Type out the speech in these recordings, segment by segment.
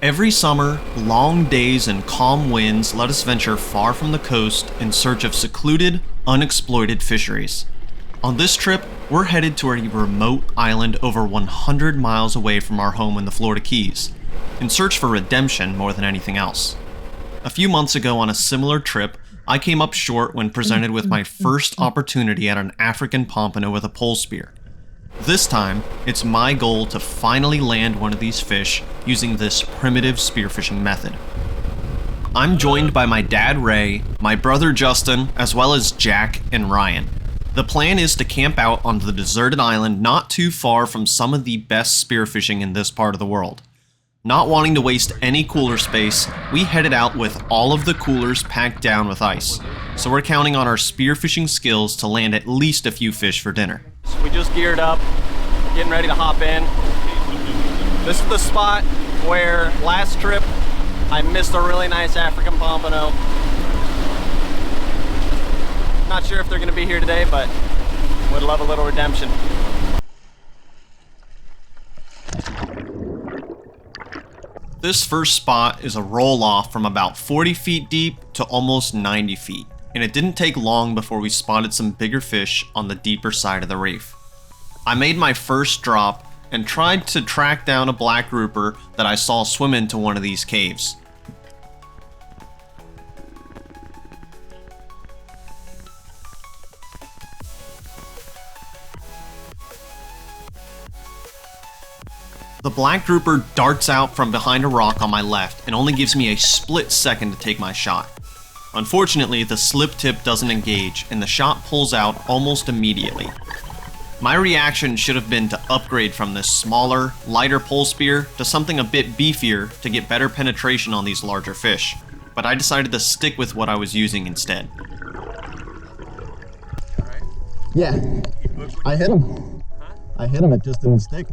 Every summer, long days and calm winds let us venture far from the coast in search of secluded, unexploited fisheries. On this trip, we're headed to a remote island over 100 miles away from our home in the Florida Keys, in search for redemption more than anything else. A few months ago on a similar trip, I came up short when presented with my first opportunity at an African pompano with a pole spear. This time, it's my goal to finally land one of these fish using this primitive spearfishing method. I'm joined by my dad Ray, my brother Justin, as well as Jack and Ryan. The plan is to camp out on the deserted island not too far from some of the best spearfishing in this part of the world. Not wanting to waste any cooler space, we headed out with all of the coolers packed down with ice. So we're counting on our spearfishing skills to land at least a few fish for dinner. We just geared up, getting ready to hop in. This is the spot where last trip I missed a really nice African pompano. Not sure if they're going to be here today, but would love a little redemption. This first spot is a roll-off from about 40 feet deep to almost 90 feet, and it didn't take long before we spotted some bigger fish on the deeper side of the reef. I made my first drop and tried to track down a black grouper that I saw swim into one of these caves. The black grouper darts out from behind a rock on my left and only gives me a split second to take my shot. Unfortunately, the slip tip doesn't engage and the shot pulls out almost immediately. My reaction should have been to upgrade from this smaller, lighter pole spear to something a bit beefier to get better penetration on these larger fish, but I decided to stick with what I was using instead. Yeah, I hit him. It just didn't stick.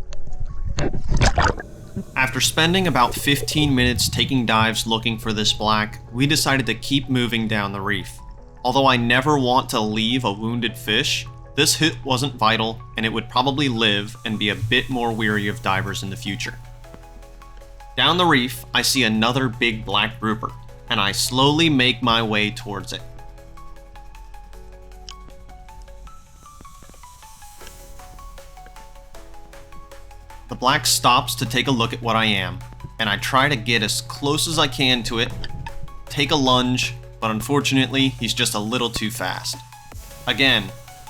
After spending about 15 minutes taking dives looking for this black, we decided to keep moving down the reef. Although I never want to leave a wounded fish, this hit wasn't vital and it would probably live and be a bit more weary of divers in the future. Down the reef, I see another big black grouper, and I slowly make my way towards it. The black stops to take a look at what I am, and I try to get as close as I can to it, take a lunge, but unfortunately, he's just a little too fast. Again,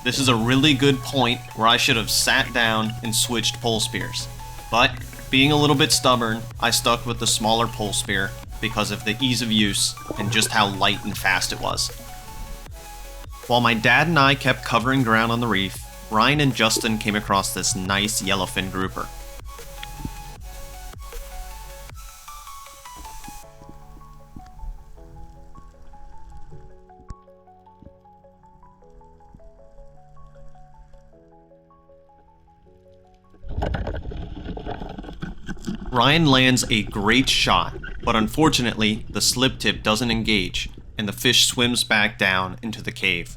this is a really good point where I should have sat down and switched pole spears. But, being a little bit stubborn, I stuck with the smaller pole spear because of the ease of use and just how light and fast it was. While my dad and I kept covering ground on the reef, Ryan and Justin came across this nice yellowfin grouper. Ryan lands a great shot, but unfortunately, the slip tip doesn't engage, and the fish swims back down into the cave.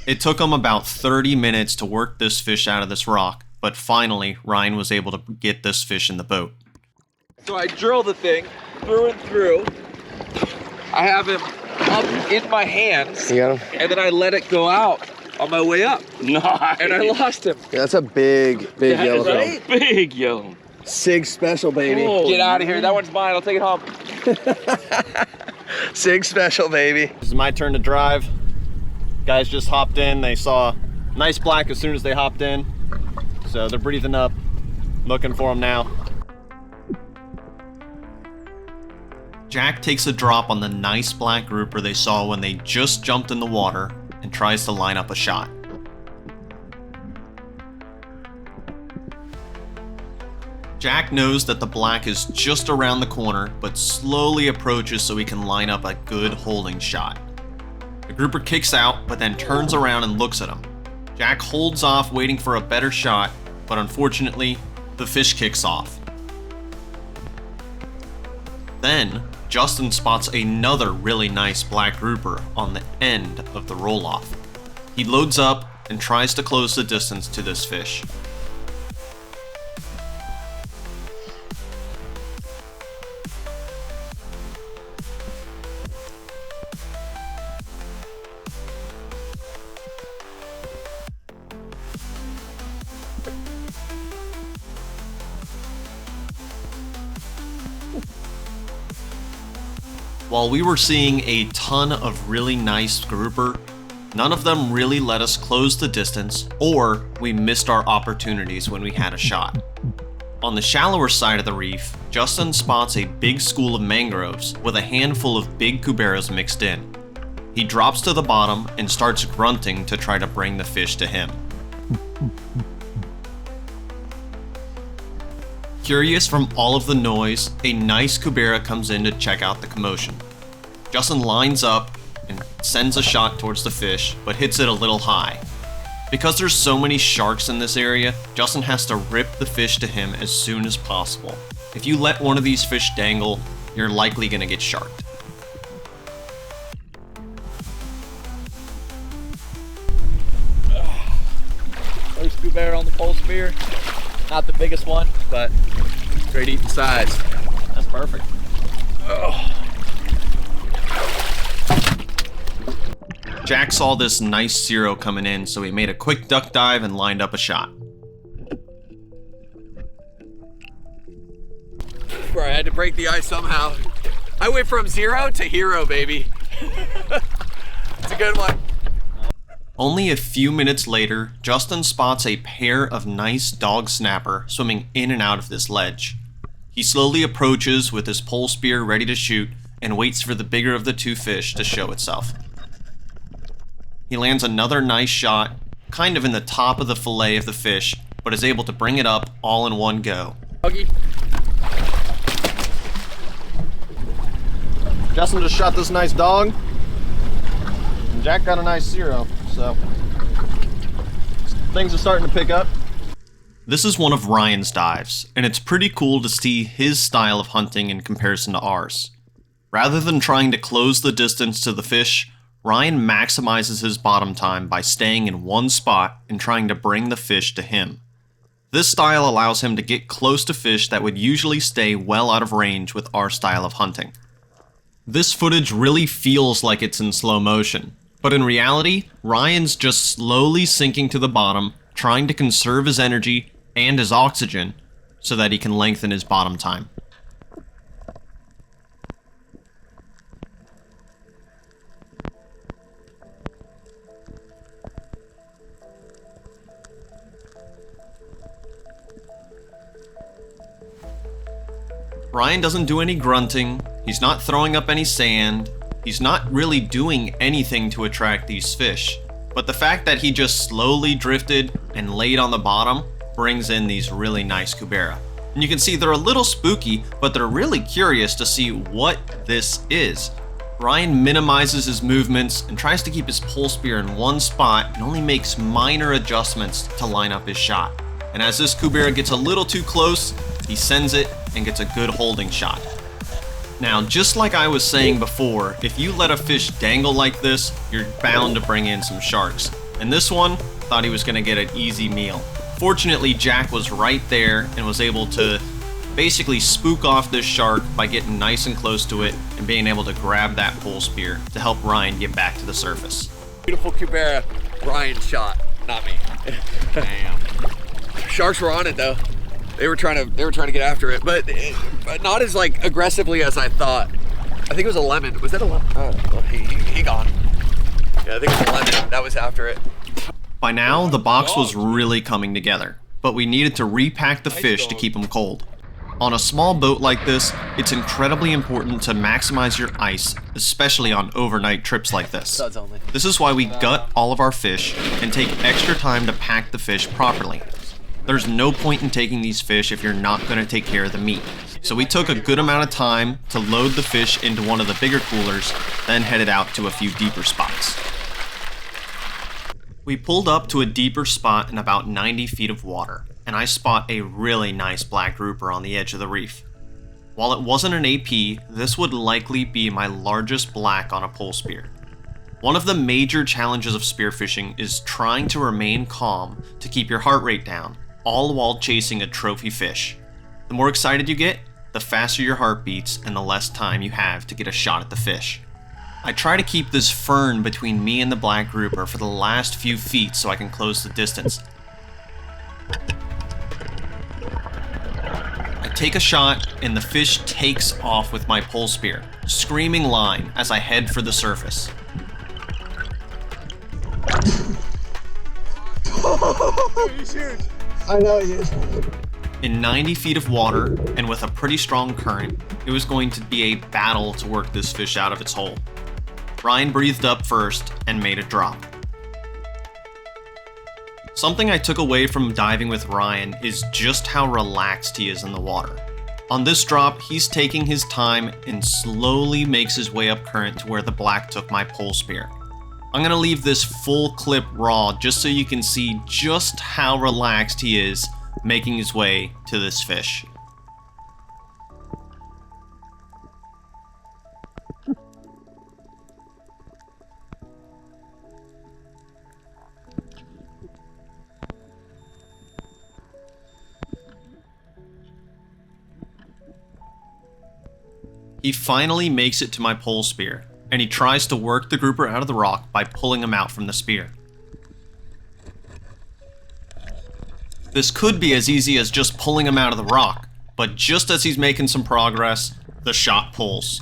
It took him about 30 minutes to work this fish out of this rock, but finally, Ryan was able to get this fish in the boat. So I drill the thing through and through. I have him up in my hands, You got him? and then I let it go out on my way up. Nice. And I lost him. Yeah, that's a big yellowfin. Right? Big yellow. Sig special, baby. Oh, Get out of here. That one's mine. I'll take it home. Sig special, baby. This is my turn to drive. Guys just hopped in. They saw a nice black as soon as they hopped in. So they're breathing up. Looking for them now. Jack takes a drop on the nice black grouper they saw when they just jumped in the water and tries to line up a shot. Jack knows that the black is just around the corner, but slowly approaches so he can line up a good holding shot. The grouper kicks out, but then turns around and looks at him. Jack holds off waiting for a better shot, but unfortunately, the fish kicks off. Then, Justin spots another really nice black grouper on the end of the roll-off. He loads up and tries to close the distance to this fish. While we were seeing a ton of really nice grouper, none of them really let us close the distance, or we missed our opportunities when we had a shot. On the shallower side of the reef, Justin spots a big school of mangroves with a handful of big cuberas mixed in. He drops to the bottom and starts grunting to try to bring the fish to him. Curious from all of the noise, a nice cubera comes in to check out the commotion. Justin lines up and sends a shot towards the fish, but hits it a little high. Because there's so many sharks in this area, Justin has to rip the fish to him as soon as possible. If you let one of these fish dangle, you're likely gonna get sharked. First cubera on the pole spear. Not the biggest one, but great eating size. That's perfect. Oh. Jack saw this nice zero coming in, so he made a quick duck dive and lined up a shot. Bro, I had to break the ice somehow. I went from 0 to hero, baby. It's a good one. Only a few minutes later, Justin spots a pair of nice dog snapper swimming in and out of this ledge. He slowly approaches with his pole spear ready to shoot and waits for the bigger of the two fish to show itself. He lands another nice shot, kind of in the top of the fillet of the fish, but is able to bring it up all in one go. Doggy. Justin just shot this nice dog, and Jack got a nice zero, so things are starting to pick up. This is one of Ryan's dives, and it's pretty cool to see his style of hunting in comparison to ours. Rather than trying to close the distance to the fish, Ryan maximizes his bottom time by staying in one spot and trying to bring the fish to him. This style allows him to get close to fish that would usually stay well out of range with our style of hunting. This footage really feels like it's in slow motion, but in reality, Ryan's just slowly sinking to the bottom, trying to conserve his energy and his oxygen so that he can lengthen his bottom time. Ryan doesn't do any grunting, he's not throwing up any sand, he's not really doing anything to attract these fish, but the fact that he just slowly drifted and laid on the bottom brings in these really nice cubera. And you can see they're a little spooky, but they're really curious to see what this is. Ryan minimizes his movements and tries to keep his pole spear in one spot and only makes minor adjustments to line up his shot. And as this cubera gets a little too close, he sends it and gets a good holding shot. Now, just like I was saying before, if you let a fish dangle like this, you're bound to bring in some sharks. And this one thought he was gonna get an easy meal. Fortunately, Jack was right there and was able to basically spook off this shark by getting nice and close to it and being able to grab that pole spear to help Ryan get back to the surface. Beautiful cubera. Ryan shot, not me. Damn. Sharks were on it though. They were trying to get after it, but not as like aggressively as I thought. I think it was a lemon. Was that a lemon? Oh, well, he gone. Yeah, I think it was a lemon that was after it. By now, the box was really coming together, but we needed to repack the fish to keep them cold. On a small boat like this, it's incredibly important to maximize your ice, especially on overnight trips like this. Suds only. This is why we gut all of our fish and take extra time to pack the fish properly. There's no point in taking these fish if you're not going to take care of the meat. So we took a good amount of time to load the fish into one of the bigger coolers, then headed out to a few deeper spots. We pulled up to a deeper spot in about 90 feet of water, and I spot a really nice black grouper on the edge of the reef. While it wasn't an AP, this would likely be my largest black on a pole spear. One of the major challenges of spearfishing is trying to remain calm to keep your heart rate down, all while chasing a trophy fish. The more excited you get, the faster your heart beats and the less time you have to get a shot at the fish. I try to keep this fern between me and the black grouper for the last few feet so I can close the distance. I take a shot, and the fish takes off with my pole spear, screaming line as I head for the surface. I know he is. In 90 feet of water, and with a pretty strong current, it was going to be a battle to work this fish out of its hole. Ryan breathed up first and made a drop. Something I took away from diving with Ryan is just how relaxed he is in the water. On this drop, he's taking his time and slowly makes his way up current to where the black took my pole spear. I'm gonna leave this full clip raw just so you can see just how relaxed he is making his way to this fish. He finally makes it to my pole spear, and he tries to work the grouper out of the rock by pulling him out from the spear. This could be as easy as just pulling him out of the rock, but just as he's making some progress, the shot pulls.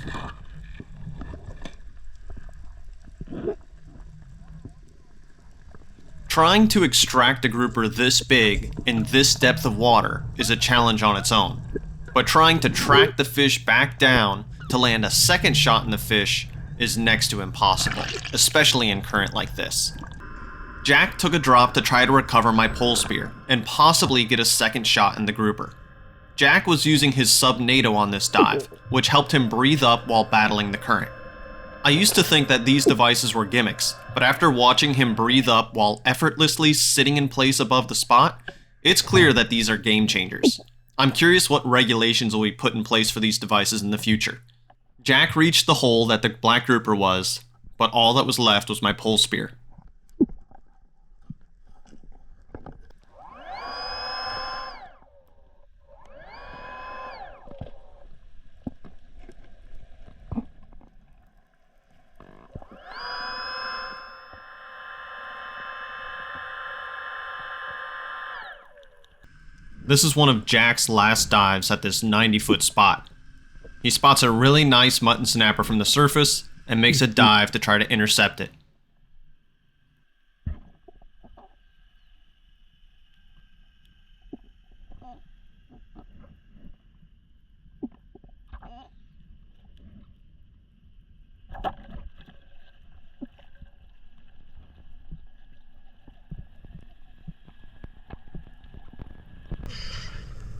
Trying to extract a grouper this big in this depth of water is a challenge on its own, but trying to track the fish back down to land a second shot in the fish is next to impossible, especially in current like this. Jack took a drop to try to recover my pole spear and possibly get a second shot in the grouper. Jack was using his sub-NATO on this dive, which helped him breathe up while battling the current. I used to think that these devices were gimmicks, but after watching him breathe up while effortlessly sitting in place above the spot, it's clear that these are game changers. I'm curious what regulations will be put in place for these devices in the future. Jack reached the hole that the black grouper was, but all that was left was my pole spear. This is one of Jack's last dives at this 90-foot spot. He spots a really nice mutton snapper from the surface and makes a dive to try to intercept it.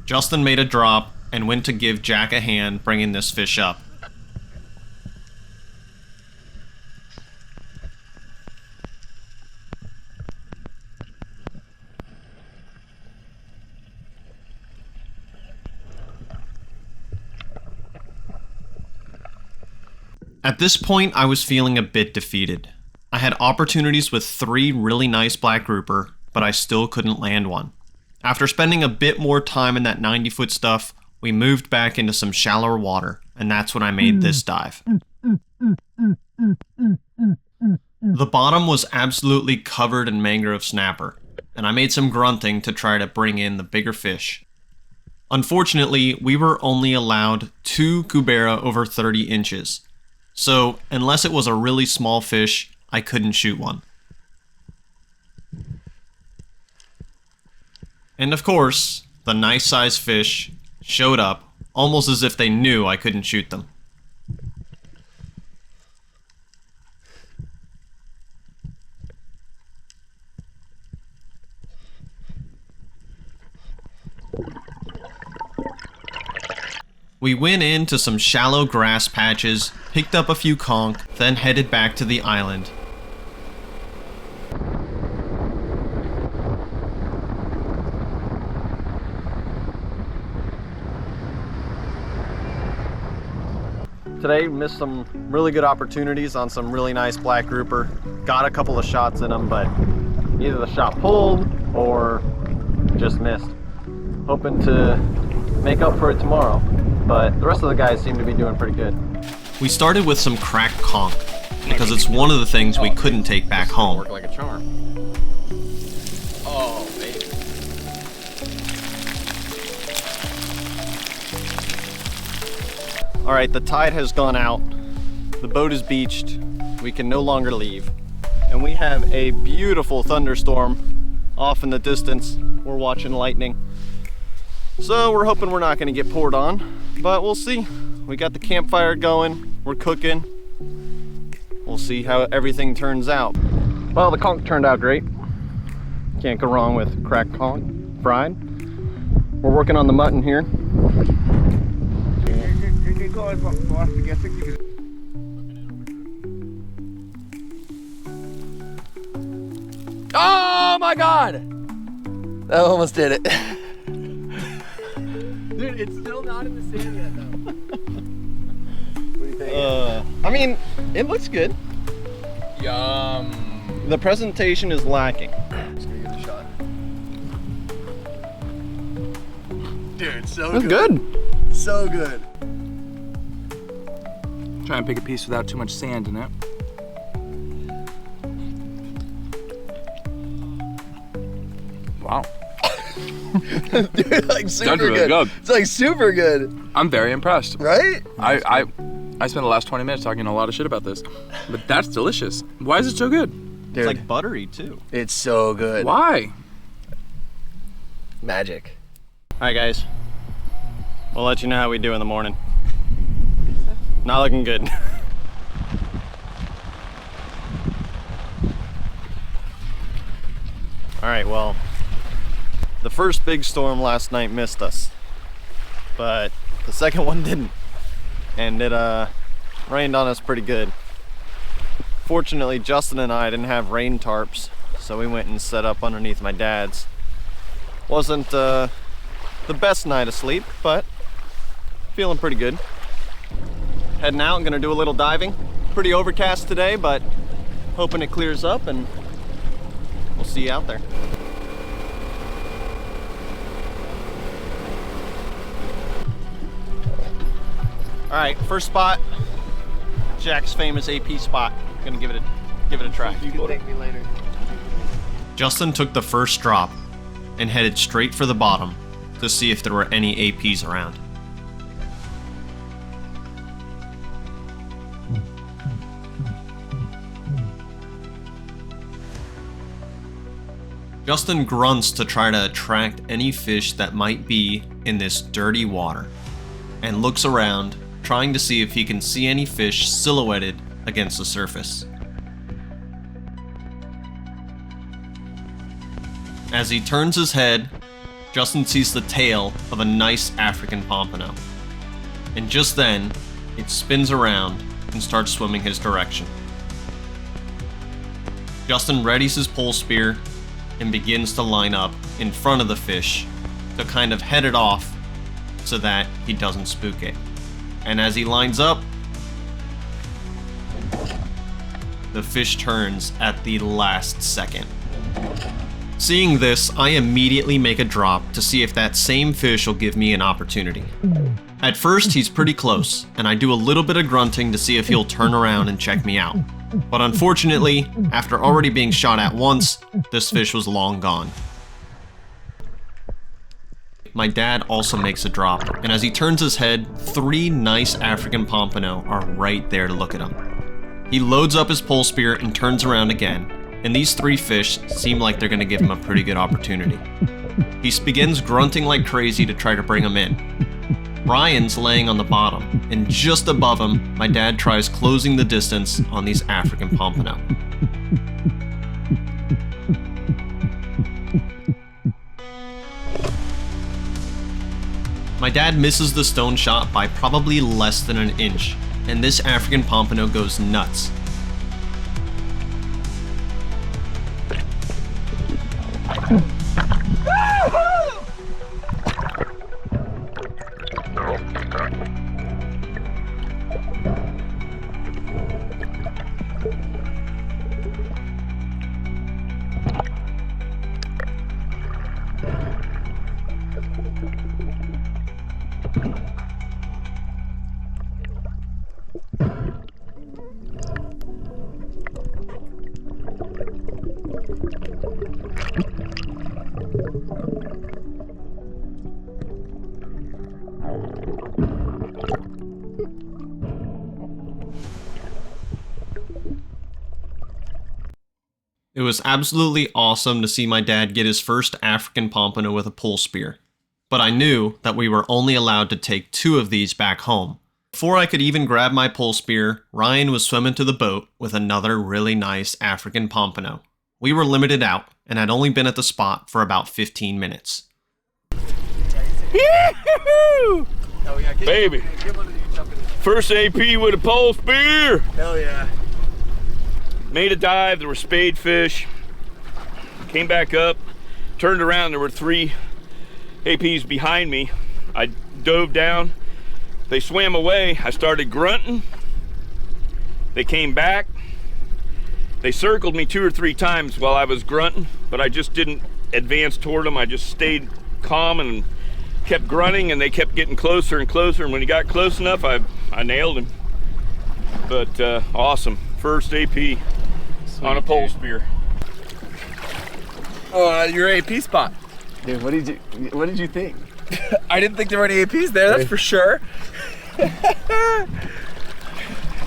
Justin made a drop and went to give Jack a hand bringing this fish up. At this point, I was feeling a bit defeated. I had opportunities with 3 really nice black grouper, but I still couldn't land one. After spending a bit more time in that 90-foot stuff, we moved back into some shallower water, and that's when I made this dive. The bottom was absolutely covered in mangrove snapper, and I made some grunting to try to bring in the bigger fish. Unfortunately, we were only allowed 2 cubera over 30 inches, so unless it was a really small fish, I couldn't shoot one. And of course, the nice sized fish showed up almost as if they knew I couldn't shoot them. We went into some shallow grass patches, picked up a few conch, then headed back to the island. Today, missed some really good opportunities on some really nice black grouper. Got a couple of shots in them, but either the shot pulled or just missed. Hoping to make up for it tomorrow, but the rest of the guys seem to be doing pretty good. We started with some cracked conch, because it's one of the things we couldn't take back home. Work like a charm. Oh, baby. All right, the tide has gone out. The boat is beached. We can no longer leave. And we have a beautiful thunderstorm off in the distance. We're watching lightning. So we're hoping we're not gonna get poured on, but we'll see. We got the campfire going, we're cooking. We'll see how everything turns out. Well, the conch turned out great. Can't go wrong with cracked conch, fried. We're working on the mutton here. Oh my god! That almost did it. Dude, it's still not in the sand yet though. What do you think? I mean, it looks good. Yum. The presentation is lacking. Just gonna give it a shot. Dude, so It's good. good. So good. Try and pick a piece without too much sand in it. Wow. Dude, like super That's really good. good. It's like super good, I'm very impressed. right? I spent the last 20 minutes talking a lot of shit about this, but that's delicious. Why is it so good? Dude, It's like buttery too. it's so good. Why? Magic. All right, guys. We'll let you know how we do in the morning. Not looking good. All right, well, the first big storm last night missed us, but the second one didn't, and it rained on us pretty good. Fortunately, Justin and I didn't have rain tarps, so we went and set up underneath my dad's. Wasn't the best night of sleep, but feeling pretty good. Heading out, gonna do a little diving. Pretty overcast today, but hoping it clears up and we'll see you out there. All right, first spot, Jack's famous AP spot. Gonna give it a try. You can thank me later. Justin took the first drop and headed straight for the bottom to see if there were any APs around. Justin grunts to try to attract any fish that might be in this dirty water and looks around, trying to see if he can see any fish silhouetted against the surface. As he turns his head, Justin sees the tail of a nice African pompano. And just then, it spins around and starts swimming his direction. Justin readies his pole spear and begins to line up in front of the fish to kind of head it off so that he doesn't spook it. And as he lines up, the fish turns at the last second. Seeing this, I immediately make a drop to see if that same fish will give me an opportunity. At first, he's pretty close, and I do a little bit of grunting to see if he'll turn around and check me out. But unfortunately, after already being shot at once, this fish was long gone. My dad also makes a drop, and as he turns his head, 3 nice African pompano are right there to look at him. He loads up his pole spear and turns around again, and these 3 fish seem like they're going to give him a pretty good opportunity. He begins grunting like crazy to try to bring him in. Ryan's laying on the bottom, and just above him, my dad tries closing the distance on these African pompano. My dad misses the stone shot by probably less than an inch, and this African pompano goes nuts. It was absolutely awesome to see my dad get his first African pompano with a pole spear, but I knew that we were only allowed to take 2 of these back home. Before I could even grab my pole spear, Ryan was swimming to the boat with another really nice African pompano. We were limited out and had only been at the spot for about 15 minutes. Yee-hoo! Oh, yeah, Baby. First AP with a pole spear. Hell yeah. Made a dive, there were spade fish. Came back up, turned around, there were 3 APs behind me. I dove down, they swam away. I started grunting. They came back. They circled me 2 or 3 times while I was grunting, but I just didn't advance toward them. I just stayed calm and kept grunting, and they kept getting closer and closer, and when he got close enough, I nailed him. But awesome, first AP on a pole spear. Oh, your AP spot. Dude, what did you think? I didn't think there were any APs there, that's for sure.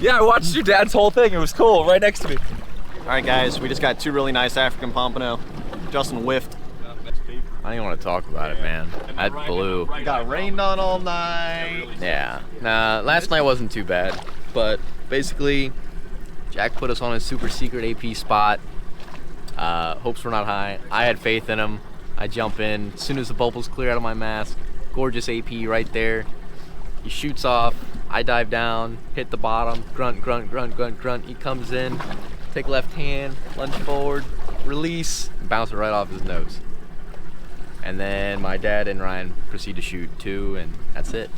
Yeah, I watched your dad's whole thing. It was cool, right next to me. All right, guys, we just got 2 really nice African pompano. Justin whiffed. I don't even want to talk about it, man. That blew. Got rained on all night. Yeah. Nah, last night wasn't too bad. But basically, Jack put us on a super secret AP spot. Hopes were not high. I had faith in him. I jump in. As soon as the bubbles clear out of my mask, gorgeous AP right there. He shoots off. I dive down, hit the bottom, grunt, grunt, grunt, grunt, grunt. He comes in, take left hand, lunge forward, release, and bounce it right off his nose. And then my dad and Ryan proceed to shoot 2, and that's it.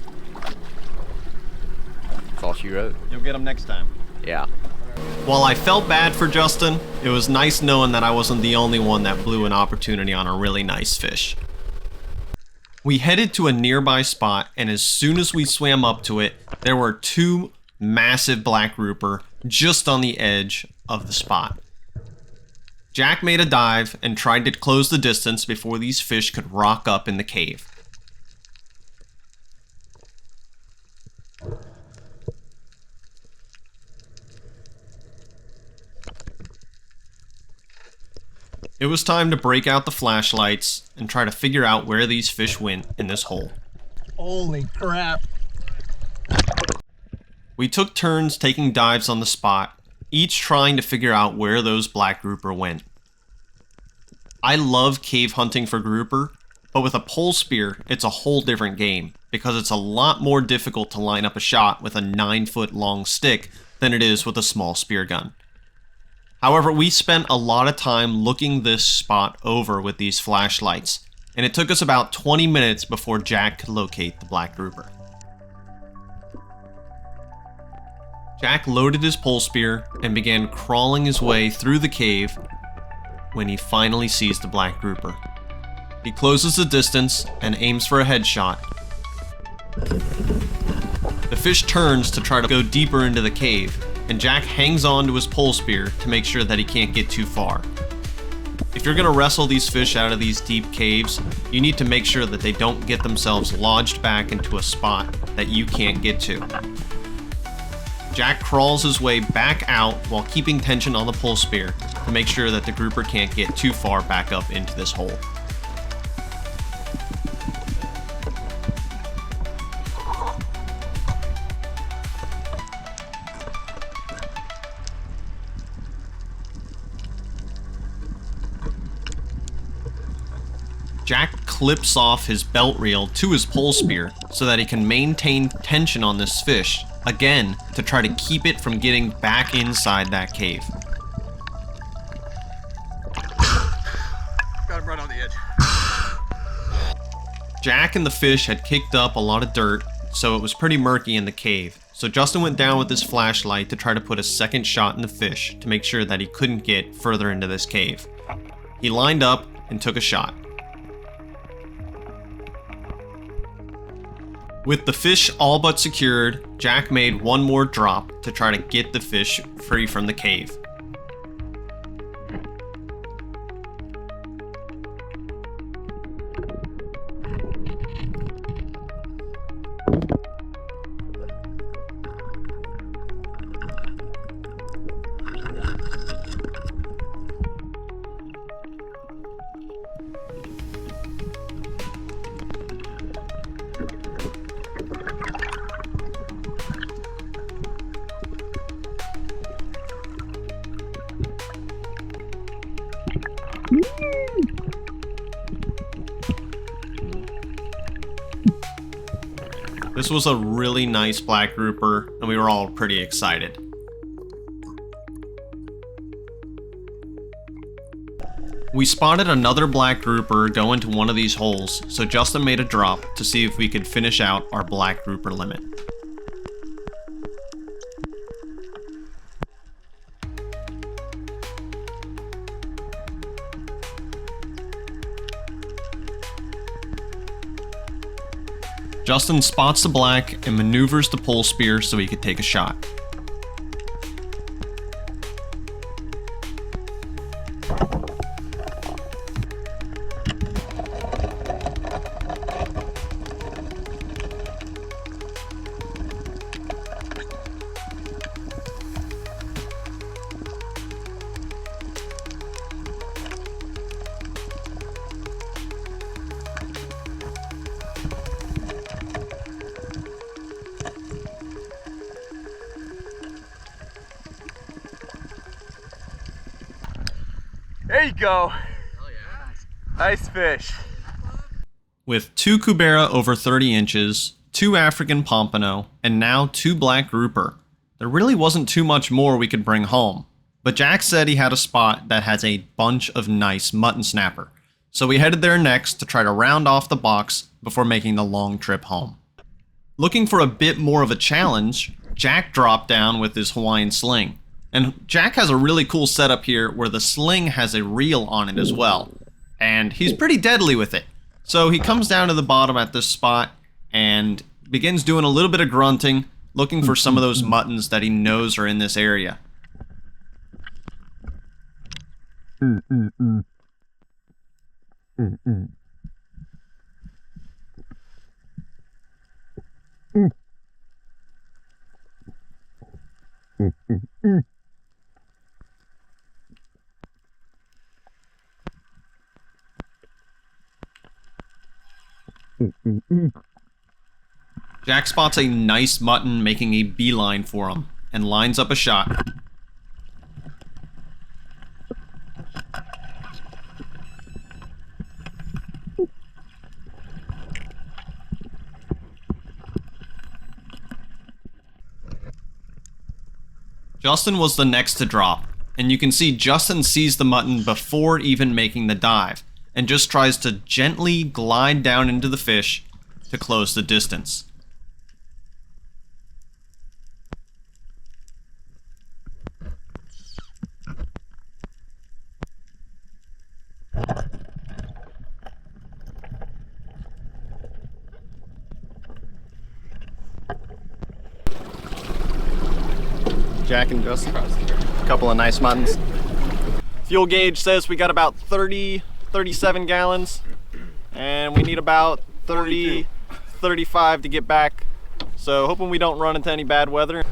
That's all she wrote. You'll get them next time. Yeah. While I felt bad for Justin, it was nice knowing that I wasn't the only one that blew an opportunity on a really nice fish. We headed to a nearby spot, and as soon as we swam up to it, there were 2 massive black grouper just on the edge of the spot. Jack made a dive and tried to close the distance before these fish could rock up in the cave. It was time to break out the flashlights and try to figure out where these fish went in this hole. Holy crap. We took turns taking dives on the spot, each trying to figure out where those black grouper went. I love cave hunting for grouper, but with a pole spear, it's a whole different game because it's a lot more difficult to line up a shot with a 9-foot long stick than it is with a small spear gun. However, we spent a lot of time looking this spot over with these flashlights, and it took us about 20 minutes before Jack could locate the black grouper. Jack loaded his pole spear and began crawling his way through the cave when he finally sees the black grouper. He closes the distance and aims for a headshot. The fish turns to try to go deeper into the cave, and Jack hangs on to his pole spear to make sure that he can't get too far. If you're going to wrestle these fish out of these deep caves, you need to make sure that they don't get themselves lodged back into a spot that you can't get to. Jack crawls his way back out while keeping tension on the pole spear to make sure that the grouper can't get too far back up into this hole. Jack clips off his belt reel to his pole spear so that he can maintain tension on this fish, again, to try to keep it from getting back inside that cave. Got him right on the edge. Jack and the fish had kicked up a lot of dirt, so it was pretty murky in the cave, so Justin went down with his flashlight to try to put a second shot in the fish to make sure that he couldn't get further into this cave. He lined up and took a shot. With the fish all but secured, Jack made one more drop to try to get the fish free from the cave. This was a really nice black grouper, and we were all pretty excited. We spotted another black grouper go into one of these holes, so Justin made a drop to see if we could finish out our black grouper limit. Justin spots the black and maneuvers the pole spear so he could take a shot. There you go. Oh yeah. Nice fish. With 2 cubera over 30 inches, 2 African pompano, and now 2 black grouper, there really wasn't too much more we could bring home. But Jack said he had a spot that has a bunch of nice mutton snapper, so we headed there next to try to round off the box before making the long trip home. Looking for a bit more of a challenge, Jack dropped down with his Hawaiian sling. And Jack has a really cool setup here where the sling has a reel on it as well. And he's pretty deadly with it. So he comes down to the bottom at this spot and begins doing a little bit of grunting, looking for some of those muttons that he knows are in this area. Jack spots a nice mutton making a beeline for him and lines up a shot. Justin was the next to drop, and you can see Justin sees the mutton before even making the dive, and just tries to gently glide down into the fish to close the distance. Jack and Justin, a couple of nice muttons. Fuel gauge says we got about 37 gallons, and we need about 35 to get back. So hoping we don't run into any bad weather.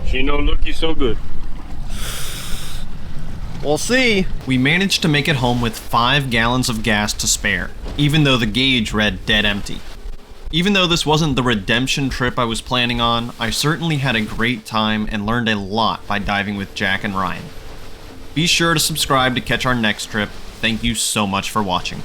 She no looky so good. We'll see. We managed to make it home with 5 gallons of gas to spare, even though the gauge read dead empty. Even though this wasn't the redemption trip I was planning on, I certainly had a great time and learned a lot by diving with Jack and Ryan. Be sure to subscribe to catch our next trip. Thank you so much for watching.